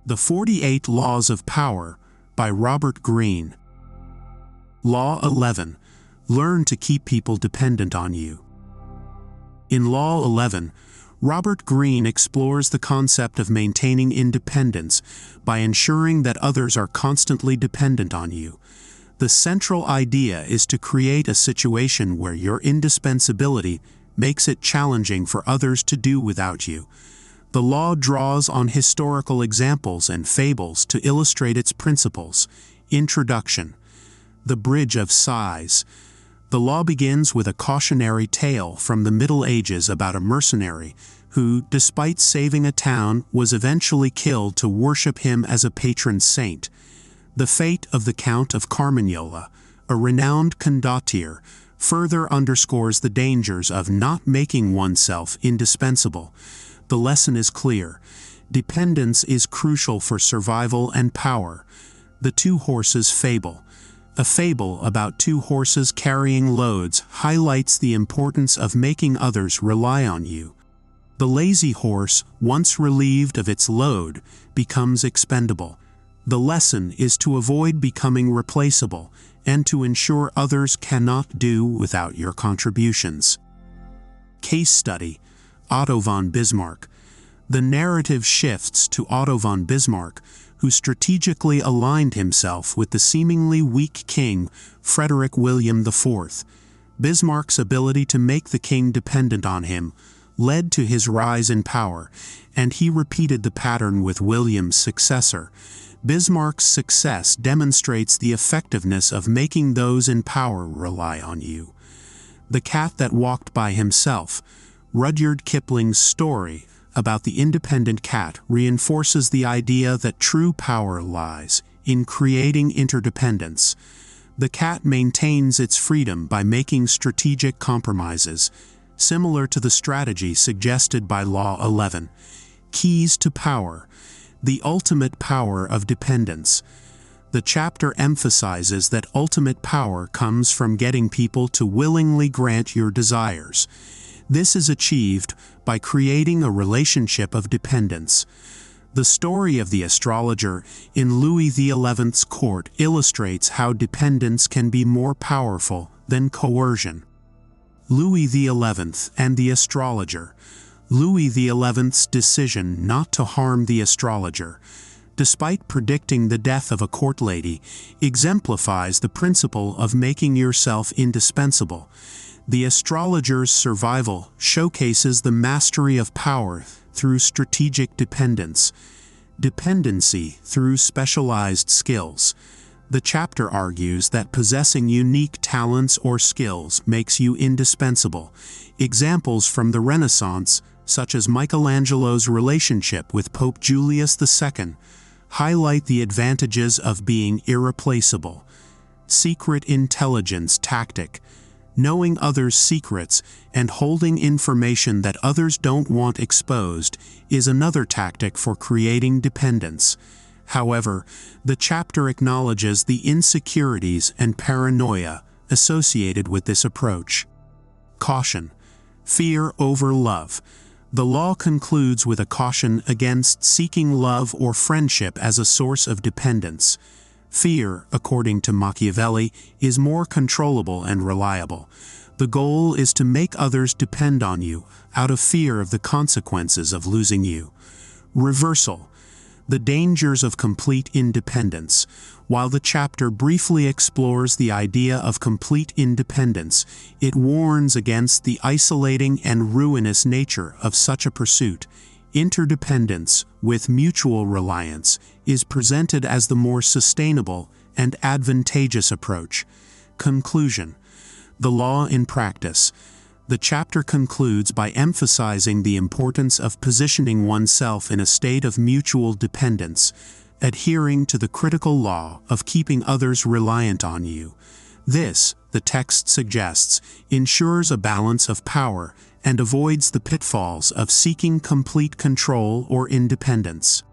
The 48 Laws of Power by Robert Greene. Law 11. Learn to keep people dependent on you. In Law 11, Robert Greene explores the concept of maintaining independence by ensuring that others are constantly dependent on you. The central idea is to create a situation where your indispensability makes it challenging for others to do without you. The law draws on historical examples and fables to illustrate its principles. Introduction. The Bridge of Sighs. The law begins with a cautionary tale from the Middle Ages about a mercenary who, despite saving a town, was eventually killed to worship him as a patron saint. The fate of the Count of Carmignola, a renowned condottiere, further underscores the dangers of not making oneself indispensable. The lesson is clear. Dependence is crucial for survival and power. The Two Horses Fable. A fable about two horses carrying loads highlights the importance of making others rely on you. The lazy horse, once relieved of its load, becomes expendable. The lesson is to avoid becoming replaceable and to ensure others cannot do without your contributions. Case study. Otto von Bismarck. The narrative shifts to Otto von Bismarck, who strategically aligned himself with the seemingly weak king, Frederick William IV. Bismarck's ability to make the king dependent on him led to his rise in power, and he repeated the pattern with William's successor. Bismarck's success demonstrates the effectiveness of making those in power rely on you. The Cat That Walked by Himself. Rudyard Kipling's story about the independent cat reinforces the idea that true power lies in creating interdependence. The cat maintains its freedom by making strategic compromises, similar to the strategy suggested by Law 11. Keys to Power. The ultimate power of dependence. The chapter emphasizes that ultimate power comes from getting people to willingly grant your desires. This is achieved by creating a relationship of dependence. The story of the astrologer in Louis XI's court illustrates how dependence can be more powerful than coercion. Louis XI and the astrologer. Louis XI's decision not to harm the astrologer, despite predicting the death of a court lady, exemplifies the principle of making yourself indispensable. The astrologer's survival showcases the mastery of power through strategic dependence, dependency through specialized skills. The chapter argues that possessing unique talents or skills makes you indispensable. Examples from the Renaissance, such as Michelangelo's relationship with Pope Julius II, highlight the advantages of being irreplaceable. Secret intelligence tactic. Knowing others' secrets and holding information that others don't want exposed is another tactic for creating dependence. However, the chapter acknowledges the insecurities and paranoia associated with this approach. Caution. Fear over love. The law concludes with a caution against seeking love or friendship as a source of dependence. Fear, according to Machiavelli, is more controllable and reliable. The goal is to make others depend on you out of fear of the consequences of losing you. Reversal. The dangers of complete independence. While the chapter briefly explores the idea of complete independence, it warns against the isolating and ruinous nature of such a pursuit. Interdependence, with mutual reliance, is presented as the more sustainable and advantageous approach. Conclusion. The law in practice. The chapter concludes by emphasizing the importance of positioning oneself in a state of mutual dependence, adhering to the critical law of keeping others reliant on you. This, the text suggests, ensures a balance of power and avoids the pitfalls of seeking complete control or independence.